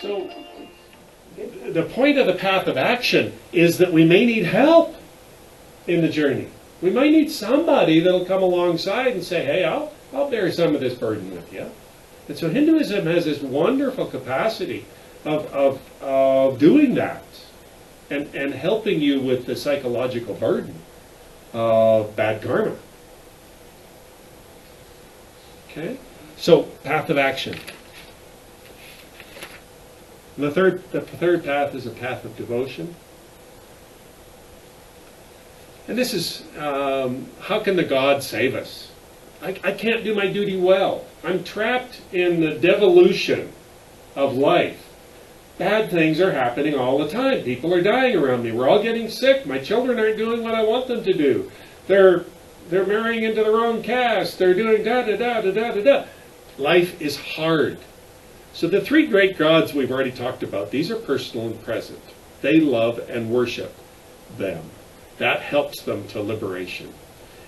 So the point of the path of action is that we may need help in the journey. We might need somebody that'll come alongside and say, hey, I'll bear some of this burden with you. And so Hinduism has this wonderful capacity of doing that and helping you with the psychological burden of bad karma. Okay? So, path of action. And the third path is a path of devotion. And this is, how can the God save us? I can't do my duty well. I'm trapped in the devolution of life. Bad things are happening all the time. People are dying around me. We're all getting sick. My children aren't doing what I want them to do. They're marrying into the wrong caste. They're doing da-da-da-da-da-da-da. Life is hard. So the three great gods we've already talked about, these are personal and present. They love and worship them. That helps them to liberation.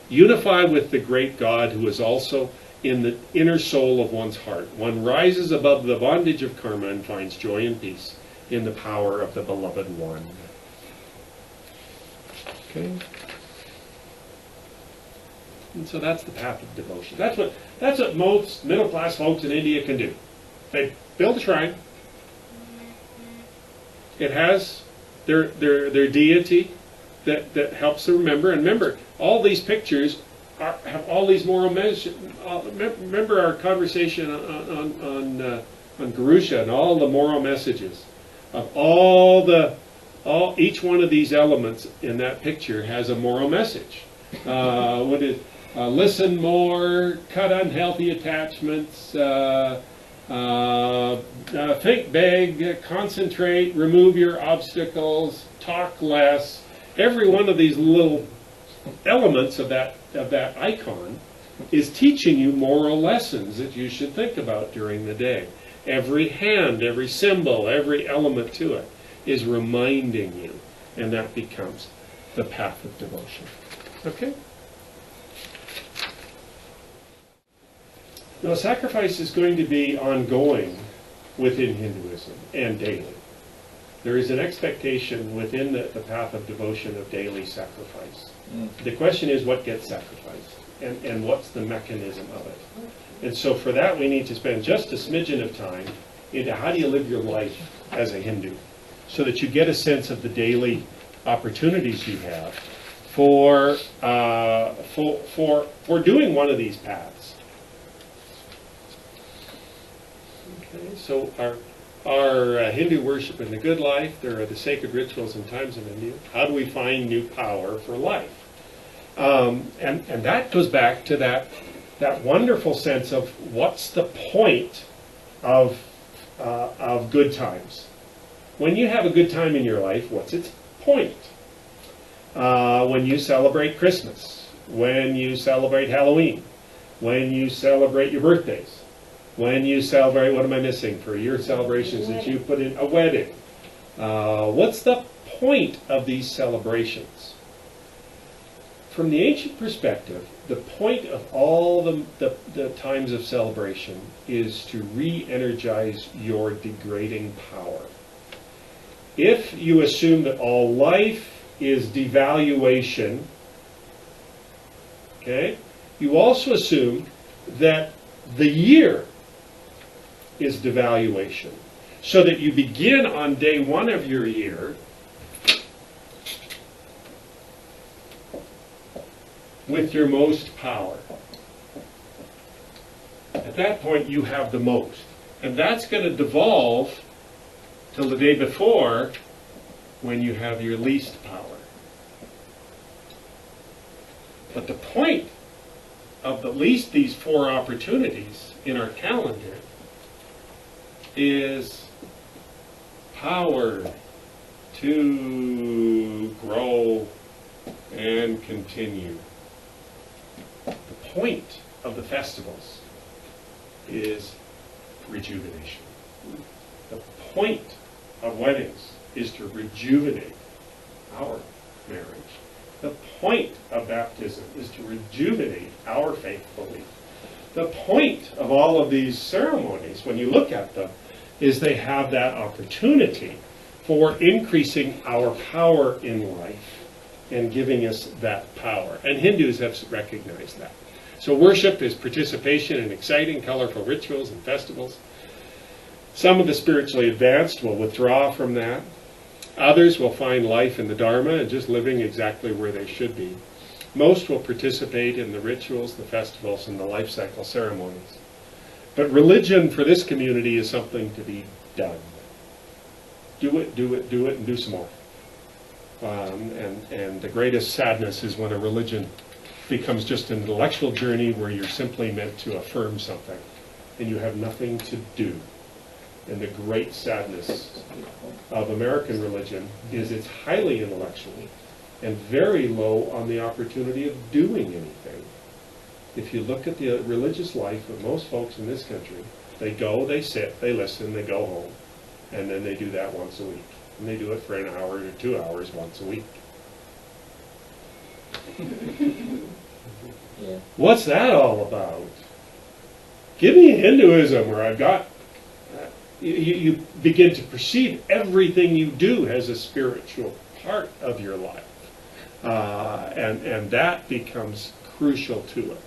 Unify with the great God who is also in the inner soul of one's heart. One rises above the bondage of karma and finds joy and peace in the power of the beloved one. Okay? And so that's the path of devotion. That's what most middle-class folks in India can do. They build a shrine. It has their deity that helps them remember. And remember, all these pictures have all these moral messages. Remember our conversation on Garusha and all the moral messages of each one of these elements in that picture has a moral message. Listen more, cut unhealthy attachments, think big, concentrate, remove your obstacles, talk less. Every one of these little elements of that icon is teaching you moral lessons that you should think about during the day. Every hand, every symbol, every element to it is reminding you, and that becomes the path of devotion. Okay? Now, sacrifice is going to be ongoing within Hinduism and daily. There is an expectation within the path of devotion of daily sacrifice. The question is, what gets sacrificed? And what's the mechanism of it? And so for that, we need to spend just a smidgen of time into how do you live your life as a Hindu, so that you get a sense of the daily opportunities you have for doing one of these paths. Okay, so our Hindu worship in the good life, there are the sacred rituals and times of India. How do we find new power for life? And that goes back to that wonderful sense of what's the point of good times. When you have a good time in your life, what's its point? When you celebrate Christmas, when you celebrate Halloween, when you celebrate your birthdays, when you celebrate, what am I missing for your celebrations that you put in? A wedding. What's the point of these celebrations? From the ancient perspective, the point of all the times of celebration is to re-energize your degrading power. If you assume that all life is devaluation, okay, you also assume that the year is devaluation. So that you begin on day one of your year with your most power. At that point, you have the most. And that's going to devolve till the day before when you have your least power. But the point of at least these 4 opportunities in our calendar is power to grow and continue. The point of the festivals is rejuvenation. The point of weddings is to rejuvenate our marriage. The point of baptism is to rejuvenate our faith belief. The point of all of these ceremonies, when you look at them, is they have that opportunity for increasing our power in life and giving us that power. And Hindus have recognized that. So worship is participation in exciting, colorful rituals and festivals. Some of the spiritually advanced will withdraw from that. Others will find life in the Dharma and just living exactly where they should be. Most will participate in the rituals, the festivals, and the life cycle ceremonies. But religion for this community is something to be done. Do it, do it, do it, and do some more. And the greatest sadness is when a religion becomes just an intellectual journey where you're simply meant to affirm something and you have nothing to do. And the great sadness of American religion is it's highly intellectual and very low on the opportunity of doing anything. If you look at the religious life of most folks in this country, they go, they sit, they listen, they go home, and then they do that once a week. And they do it for an hour or 2 hours once a week. Yeah. What's that all about? Give me Hinduism where I've got... You begin to perceive everything you do as a spiritual part of your life. And that becomes crucial to it,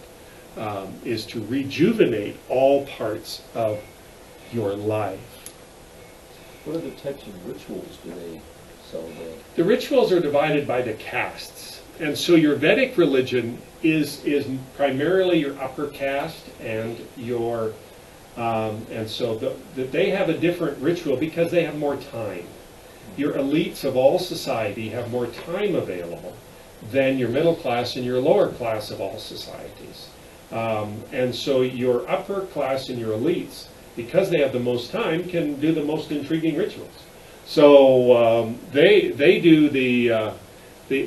is to rejuvenate all parts of your life. What other types of rituals do they celebrate? The rituals are divided by the castes. And so your Vedic religion is primarily your upper caste and your... and so they have a different ritual because they have more time. Your elites of all society have more time available than your middle class and your lower class of all societies. And so your upper class and your elites, because they have the most time, can do the most intriguing rituals. So they do the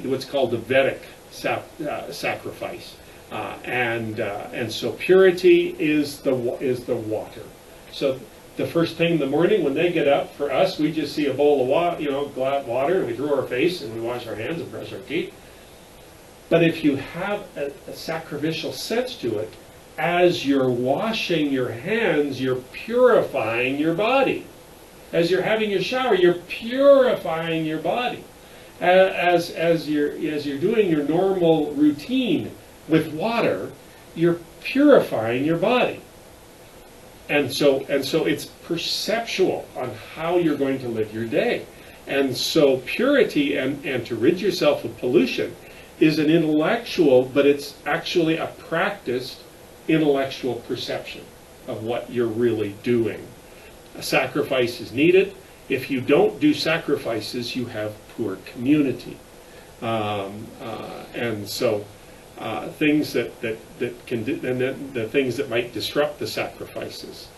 what's called the Vedic sacrifice. And so purity is the water. So the first thing in the morning when they get up, for us, we just see a bowl of water, and we throw our face and we wash our hands and brush our teeth. But if you have a sacrificial sense to it, as you're washing your hands, you're purifying your body. As you're having your shower, you're purifying your body. As you're doing your normal routine with water, you're purifying your body. And so it's perceptual on how you're going to live your day. And so purity and to rid yourself of pollution is an intellectual, but it's actually a practiced intellectual perception of what you're really doing. A sacrifice is needed. If you don't do sacrifices, you have poor community. And so things that can do, and then the things that might disrupt the sacrifices.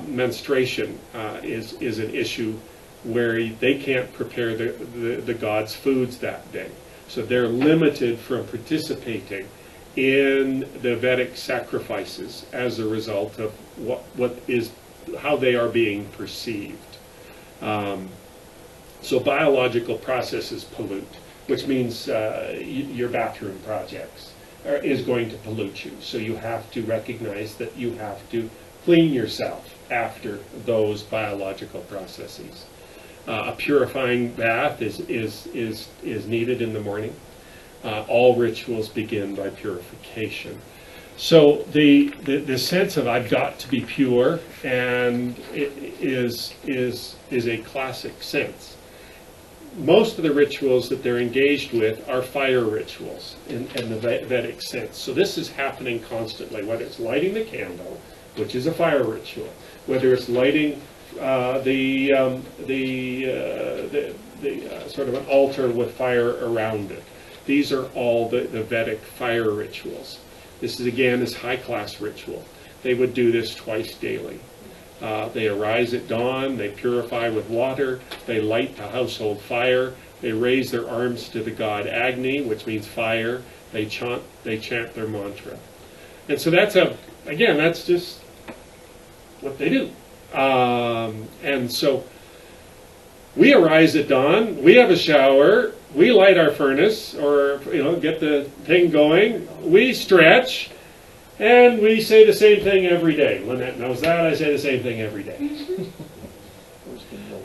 Menstruation is an issue where they can't prepare the gods' foods that day. So they're limited from participating in the Vedic sacrifices as a result of how they are being perceived. So biological processes pollute, which means your bathroom projects is going to pollute you. So you have to recognize that you have to clean yourself after those biological processes. A purifying bath is needed in the morning. All rituals begin by purification. So the sense of I've got to be pure and it is a classic sense. Most of the rituals that they're engaged with are fire rituals in the Vedic sense. So this is happening constantly, whether it's lighting the candle, which is a fire ritual, whether it's lighting sort of an altar with fire around it. These are all the Vedic fire rituals. This is high-class ritual. They would do this twice daily. They arise at dawn, they purify with water, they light the household fire, they raise their arms to the god Agni, which means fire, they chant their mantra. And so that's just what they do. And so we arise at dawn, we have a shower, we light our furnace, or get the thing going, we stretch, and we say the same thing every day. Lynette knows that. I say the same thing every day.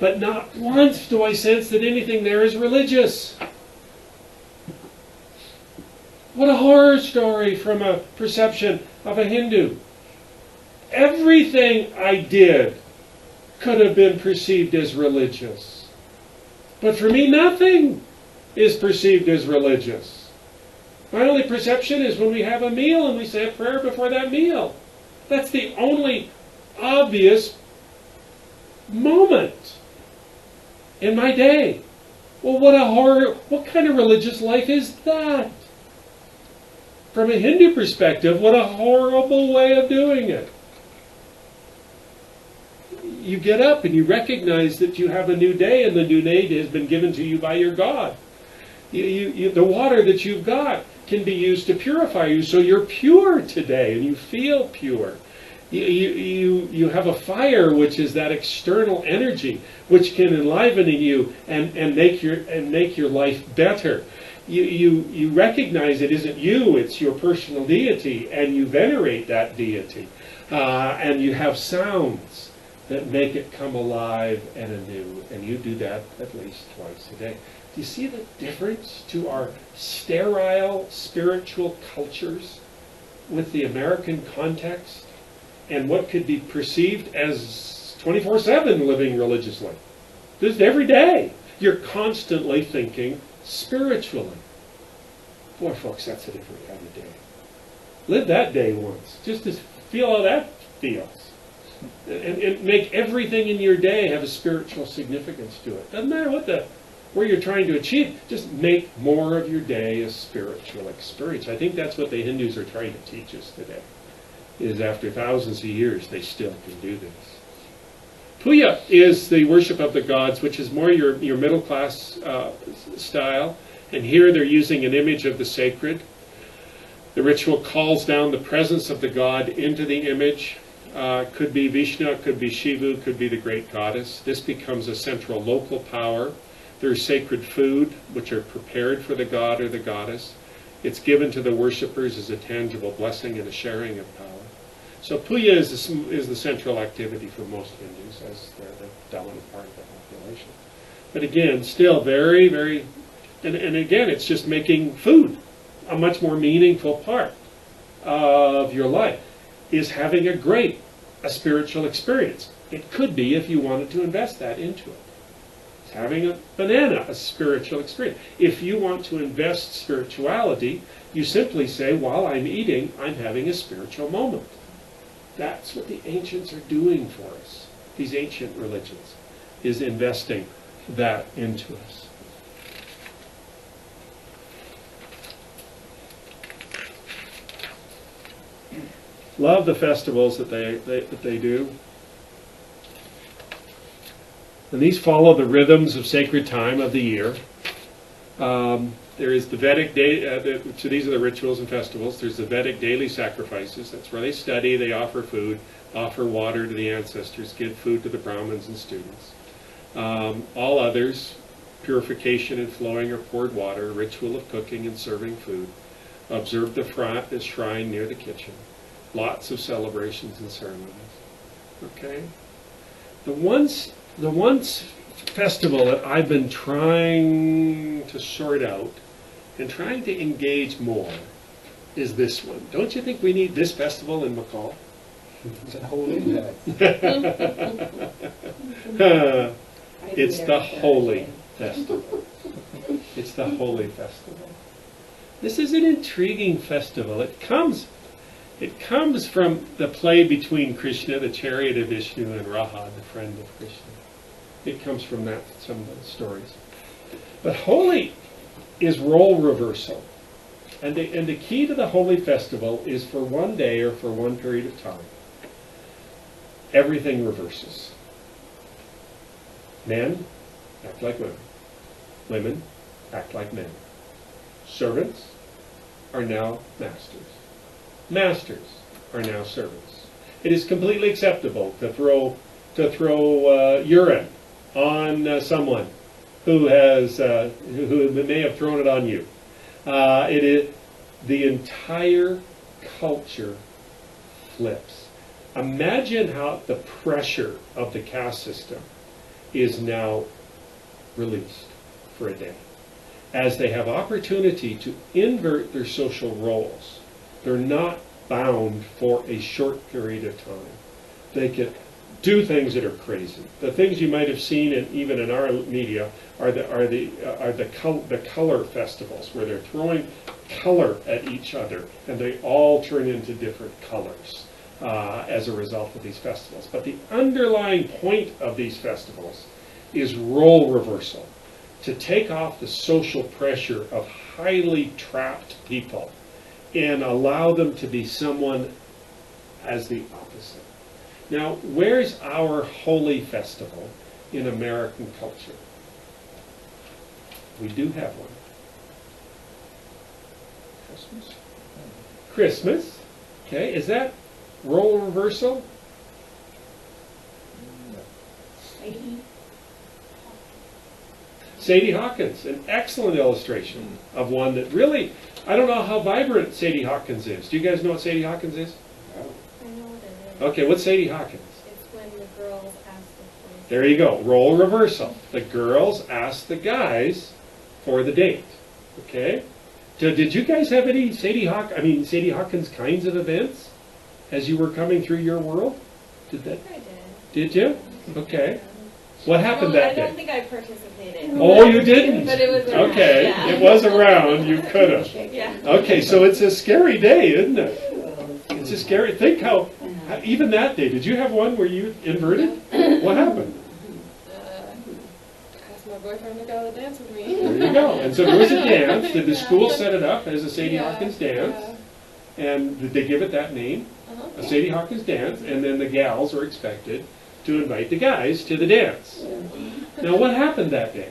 But not once do I sense that anything there is religious. What a horror story from a perception of a Hindu. Everything I did could have been perceived as religious. But for me, nothing is perceived as religious. My only perception is when we have a meal and we say a prayer before that meal. That's the only obvious moment in my day. Well, what a horror, what kind of religious life is that? From a Hindu perspective, what a horrible way of doing it. You get up and you recognize that you have a new day, and the new day has been given to you by your God. The water that you've got can be used to purify you, so you're pure today and you feel pure. You have a fire, which is that external energy which can enliven you and make your life better. You recognize it isn't you, it's your personal deity, and you venerate that deity. And you have sounds that make it come alive and anew, and you do that at least twice a day. Do you see the difference to our sterile spiritual cultures with the American context and what could be perceived as 24/7 living religiously? Just every day, you're constantly thinking spiritually. Boy, folks, that's a different kind of day. Live that day once, just to feel how that feels. And make everything in your day have a spiritual significance to it. Doesn't matter where you're trying to achieve, just make more of your day a spiritual experience. I think that's what the Hindus are trying to teach us today, is after thousands of years, they still can do this. Puja is the worship of the gods, which is more your middle class style. And here they're using an image of the sacred. The ritual calls down the presence of the god into the image. Could be Vishnu, could be Shiva, could be the great goddess. This becomes a central local power. There's sacred food, which are prepared for the god or the goddess. It's given to the worshippers as a tangible blessing and a sharing of power. So puja is the central activity for most Hindus, as they're the dominant part of the population. But again, still very, very, and again, it's just making food a much more meaningful part of your life, is having a spiritual experience. It could be if you wanted to invest that into it. It's having a banana, a spiritual experience. If you want to invest spirituality, you simply say, while I'm eating, I'm having a spiritual moment. That's what the ancients are doing for us. These ancient religions is investing that into us. Love the festivals that they do. And these follow the rhythms of sacred time of the year. There is the Vedic day, so these are the rituals and festivals. There's the Vedic daily sacrifices. That's where they study, they offer food, offer water to the ancestors, give food to the Brahmins and students. All others, purification and flowing or poured water, ritual of cooking and serving food. Observe the shrine near the kitchen. Lots of celebrations and ceremonies. Okay? The one festival that I've been trying to sort out and trying to engage more is this one. Don't you think we need this festival in McCall? It's a whole impact. It's the Holy Festival. It's the Holy Festival. This is an intriguing festival. It comes from the play between Krishna, the chariot of Vishnu, and Raha, the friend of Krishna. It comes from that, some of the stories. But holy is role reversal. And the key to the Holy Festival is for one day or for one period of time, everything reverses. Men act like women. Women act like men. Servants are now masters. Masters are now servants. It is completely acceptable to throw urine on someone who may have thrown it on you. The entire culture flips. Imagine how the pressure of the caste system is now released for a day. As they have opportunity to invert their social roles, they're not bound for a short period of time. They can do things that are crazy. The things you might have seen, even in our media, are the color festivals, where they're throwing color at each other, and they all turn into different colors as a result of these festivals. But the underlying point of these festivals is role reversal, to take off the social pressure of highly trapped people and allow them to be someone as the opposite. Now, where's our holy festival in American culture? We do have one. Christmas? Christmas. Okay, is that role reversal? Sadie Hawkins, an excellent illustration of one that really, I don't know how vibrant Sadie Hawkins is. Do you guys know what Sadie Hawkins is? I know what it is. Okay, what's Sadie Hawkins? It's when the girls ask the boys. There you go, role reversal. The girls ask the guys for the date. Okay? So did you guys have any Sadie Hawkins kinds of events as you were coming through your world? Did that? I Did you? Okay. What happened that I day? don't think I participated. Oh, you didn't? But it was around, Okay, yeah. it was around, you could have. Yeah. Okay, so it's a scary day, isn't it? It's a scary, think how, even that day, did you have one where you inverted? What happened? Asked my boyfriend to go to dance with me. There you go. And so there was a dance. Did the Yeah. school set it up as a Sadie Yeah, Hawkins dance? yeah. And did they give it that name? Uh-huh. A Sadie Hawkins dance, and then the gals were expected to invite the guys to the dance. Now, what happened that day?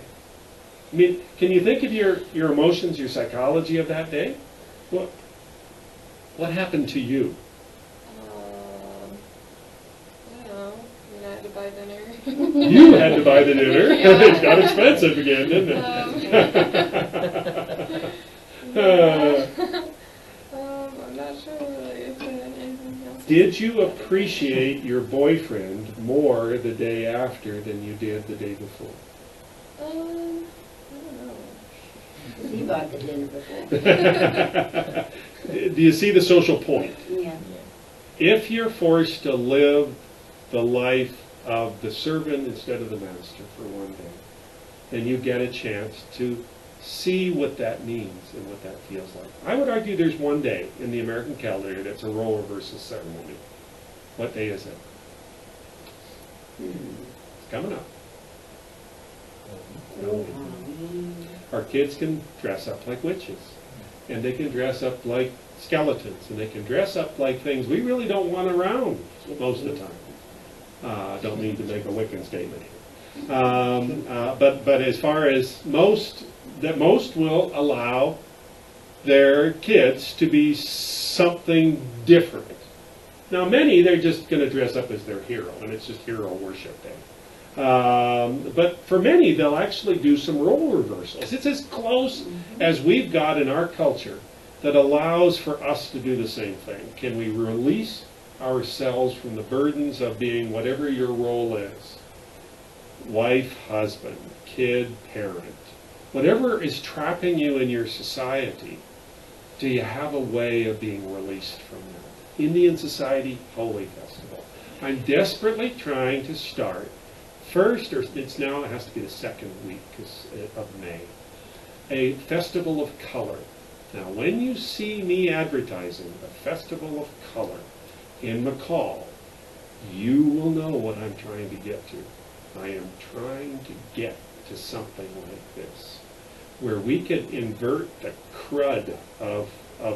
I mean, can you think of your emotions, your psychology of that day? What happened to you? I don't know. I mean, I had to buy dinner. You had to buy the dinner. Yeah. It got expensive again, didn't it? I'm not sure really if there was anything else. Did you appreciate your boyfriend more the day after than you did the day before? I don't know. He bought the dinner before. Do you see the social point? Yeah. If you're forced to live the life of the servant instead of the master for one day, then you get a chance to see what that means and what that feels like. I would argue there's one day in the American calendar that's a role reversal ceremony. What day is it? It's coming up. Our kids can dress up like witches, and they can dress up like skeletons, and they can dress up like things we really don't want around most of the time. Don't mean to make a Wiccan statement here. But as far as most will allow their kids to be something different. Now, many, they're just going to dress up as their hero, and it's just hero worship day. But for many, they'll actually do some role reversals. It's as close as we've got in our culture that allows for us to do the same thing. Can we release ourselves from the burdens of being whatever your role is? Wife, husband, kid, parent. Whatever is trapping you in your society, do you have a way of being released from that? Indian Society Holy Festival. I'm desperately trying to start first, or it has to be the second week of May, a festival of color. Now, when you see me advertising the Festival of Color in McCall, you will know what I'm trying to get to. I am trying to get to something like this, where we could invert the crud of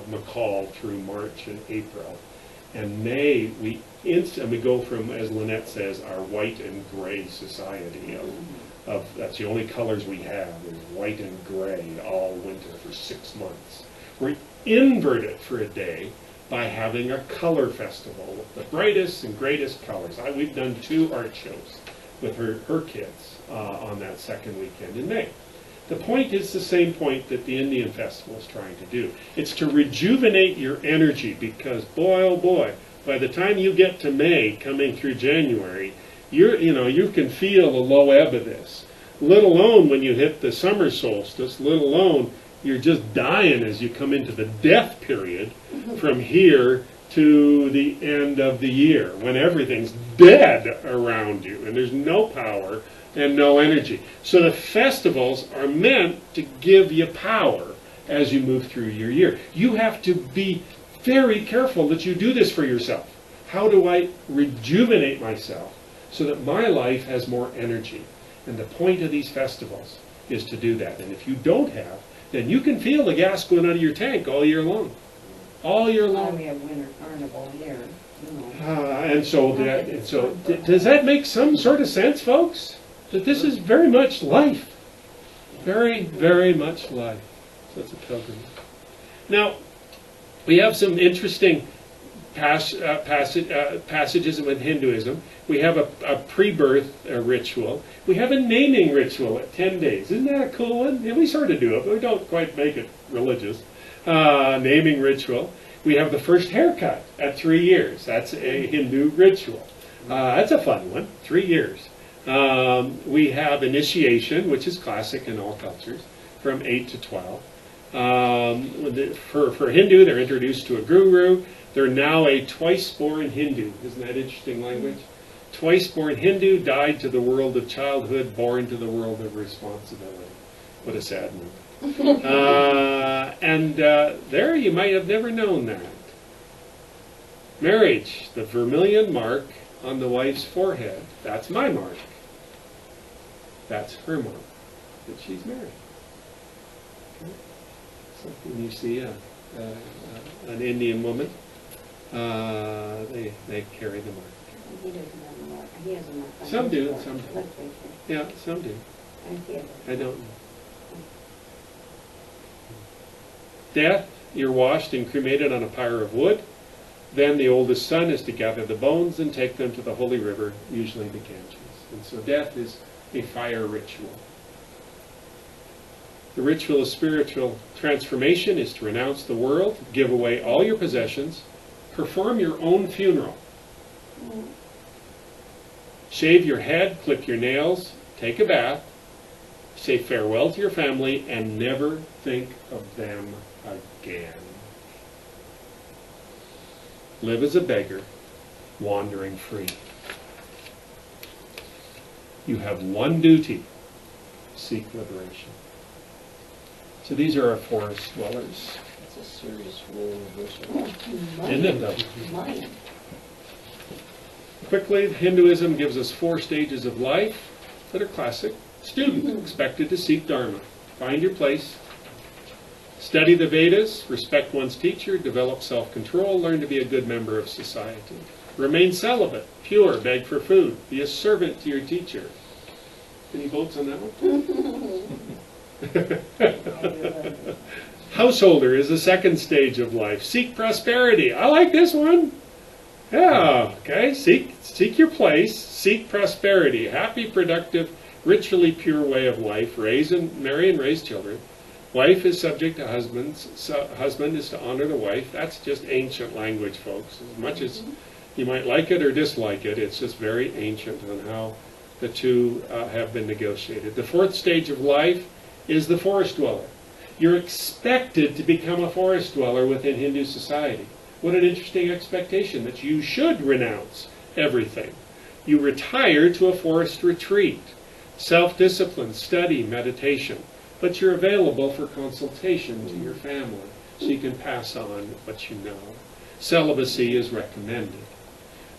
McCall through March and April. And May, we go from, as Lynette says, our white and gray society of that's the only colors we have is white and gray all winter for 6 months. We invert it for a day by having a color festival with the brightest and greatest colors. We've done 2 art shows with her kids on that second weekend in May. The point is the same point that the Indian Festival is trying to do. It's to rejuvenate your energy, because boy, oh boy, by the time you get to May, coming through January, you can feel the low ebb of this. Let alone when you hit the summer solstice, let alone you're just dying as you come into the death period from here to the end of the year, when everything's dead around you and there's no power and no energy. So the festivals are meant to give you power as you move through your year. You have to be very careful that you do this for yourself. How do I rejuvenate myself so that my life has more energy? And the point of these festivals is to do that. And if you don't have, then you can feel the gas going out of your tank all year long. All year Why long. we have winter carnival here, you know. Does that make some sort of sense, folks? That this is very much life. Very, very much life. So it's a pilgrimage. Now, we have some interesting passages with Hinduism. We have a pre-birth ritual. We have a naming ritual at 10 days. Isn't that a cool one? Yeah, we sort of do it, but we don't quite make it religious. Naming ritual. We have the first haircut at 3 years. That's a Hindu ritual. That's a fun one, 3 years. We have initiation, which is classic in all cultures, from 8 to 12. For Hindu, they're introduced to a guru. They're now a twice-born Hindu. Isn't that interesting language? Twice-born Hindu, died to the world of childhood, born to the world of responsibility. What a sad moment. There you might have never known that. Marriage, the vermilion mark on the wife's forehead. That's my mark. That's her mark, that she's married. Okay. So when you see an Indian woman, they carry the mark. He doesn't have a mark. He has a mark. on Some his do, forehead. some don't. Look right there. Yeah, some do. And he has I don't know. Death, you're washed and cremated on a pyre of wood. Then the oldest son is to gather the bones and take them to the holy river, usually the Ganges. And so death is a fire ritual. The ritual of spiritual transformation is to renounce the world, give away all your possessions, perform your own funeral. Shave your head, clip your nails, take a bath, say farewell to your family, and never think of them again. Live as a beggar, wandering free. You have one duty: seek liberation. So these are our forest dwellers. That's a serious role reversal. Isn't it though? Mine. Quickly, Hinduism gives us 4 stages of life that are classic. Student, expected to seek Dharma. Find your place. Study the Vedas, respect one's teacher, develop self-control, learn to be a good member of society. Remain celibate, pure, beg for food, be a servant to your teacher. Any votes on that one? Householder is the 2nd stage of life. Seek prosperity. I like this one. Yeah, okay. Seek your place. Seek prosperity. Happy, productive, ritually pure way of life. Marry and raise children. Wife is subject to husband. Husband is to honor the wife. That's just ancient language, folks. As much as you might like it or dislike it, it's just very ancient on how the two have been negotiated. The 4th stage of life is the forest dweller. You're expected to become a forest dweller within Hindu society. What an interesting expectation, that you should renounce everything. You retire to a forest retreat. Self-discipline, study, meditation. But you're available for consultation to your family, so you can pass on what you know. Celibacy is recommended.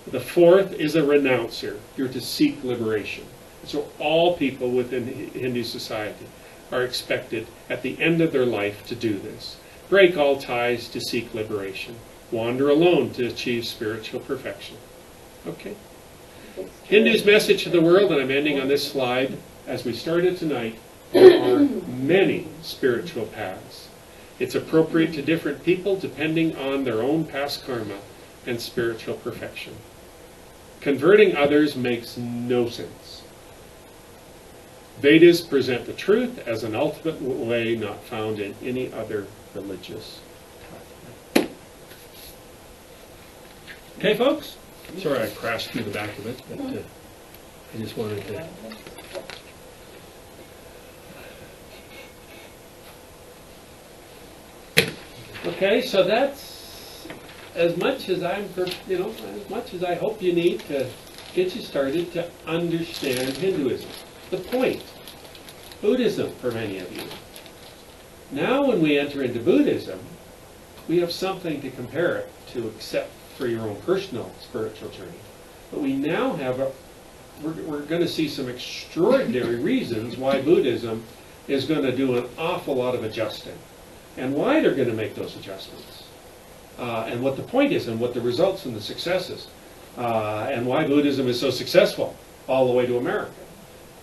The 4th is a renouncer. You're to seek liberation. So all people within Hindu society are expected at the end of their life to do this. Break all ties to seek liberation. Wander alone to achieve spiritual perfection. Okay. Hindu's message to the world, and I'm ending on this slide, as we started tonight, there are many spiritual paths. It's appropriate to different people depending on their own past karma and spiritual perfection. Converting others makes no sense. Vedas present the truth as an ultimate way not found in any other religious pathway. Okay, folks? Sorry I crashed through the back of it, but I just wanted to. Okay, so that's as much as as much as I hope you need to get you started to understand Hinduism. The point, Buddhism for many of you. Now when we enter into Buddhism, we have something to compare it to except for your own personal spiritual journey. But we now have we're going to see some extraordinary reasons why Buddhism is going to do an awful lot of adjusting, and why they're going to make those adjustments, and what the point is, and what the results and the successes, and why Buddhism is so successful all the way to America.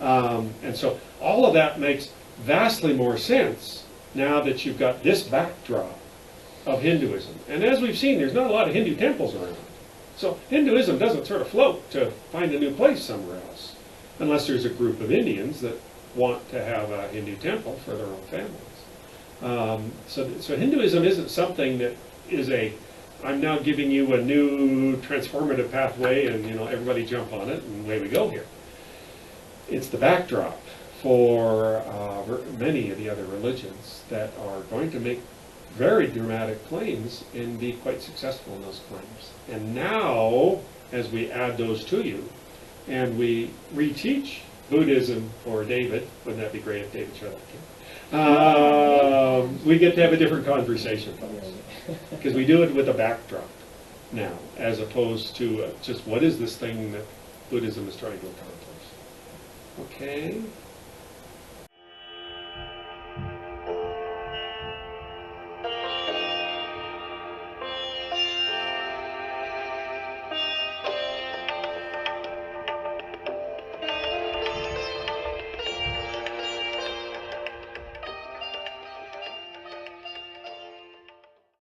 And so all of that makes vastly more sense now that you've got this backdrop of Hinduism. And as we've seen, there's not a lot of Hindu temples around. So Hinduism doesn't sort of float to find a new place somewhere else, unless there's a group of Indians that want to have a Hindu temple for their own families. So Hinduism isn't something that is I'm now giving you a new transformative pathway and everybody jump on it and away we go here. It's the backdrop for many of the other religions that are going to make very dramatic claims and be quite successful in those claims. And now, as we add those to you, and we reteach Buddhism for David, wouldn't that be great if David showed up again? We get to have a different conversation, folks, because we do it with a backdrop now, as opposed to just what is this thing that Buddhism is trying to accomplish. Okay?